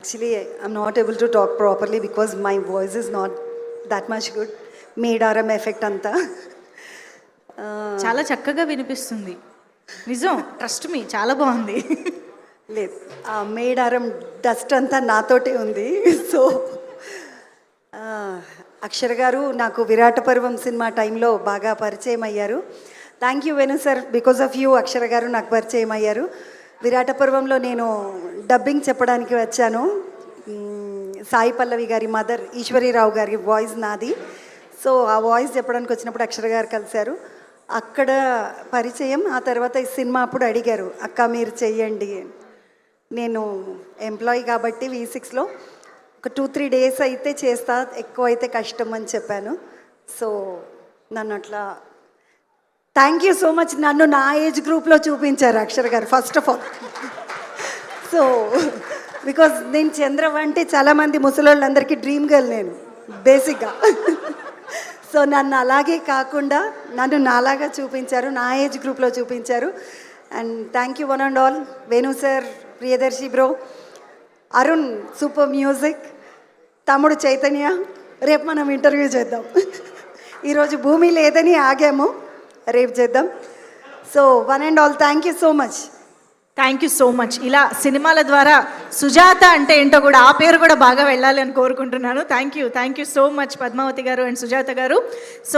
Actually, I'm not able to talk properly because my voice is not that much good. Medaram effect అంతా. చాలా చక్కగా వినిపిస్తుంది. నిజం, trust me, చాలా బాగుంది. లేదు, ఆ మేడారం డస్ట్ అంతా నాతోటే ఉంది. సో అక్షర్ గారు నాకు విరాట పర్వం సినిమా టైంలో బాగా పరిచయం అయ్యారు. Thank you Venu sir, because of you Akshar గారు నాకు పరిచయం అయ్యారు. విరాట పర్వంలో నేను డబ్బింగ్ చెప్పడానికి వచ్చాను. సాయి పల్లవి గారి మదర్ ఈశ్వరీరావు గారి వాయిస్ నాది. సో ఆ వాయిస్ చెప్పడానికి వచ్చినప్పుడు అక్షర్ గారు కలిశారు. అక్కడ పరిచయం. ఆ తర్వాత ఈ సినిమా అప్పుడు అడిగారు, అక్క మీరు చెయ్యండి. నేను ఎంప్లాయీ కాబట్టి V6లో ఒక 2-3 డేస్ అయితే చేస్తా, ఎక్కువ అయితే కష్టం అని చెప్పాను. సో నన్ను అట్లా థ్యాంక్ యూ సో మచ్. నన్ను నా ఏజ్ గ్రూప్లో చూపించారు అక్షర్ గారు first of all. So because నేను చంద్రవ అంటే చాలామంది ముసలోళ్ళందరికీ డ్రీమ్ గర్ల్ నేను బేసిక్గా. సో నన్ను అలాగే కాకుండా నన్ను నాలాగా చూపించారు, నా ఏజ్ గ్రూప్లో చూపించారు. And thank you one and all. Venu sir, Priyadarshi bro, Arun super music, తమ్ముడు చైతన్య. రేపు మనం ఇంటర్వ్యూ చేద్దాం. ఈరోజు భూమి లేదని ఆగాము, రేపు చేద్దాం. So one and all thank you so much. Thank you so much. ఇలా సినిమాల ద్వారా సుజాత అంటే ఏంటో కూడా, ఆ పేరు కూడా బాగా వెళ్ళాలి అని కోరుకుంటున్నాను. Thank you so much Padmavathi గారు అండ్ సుజాత గారు. సో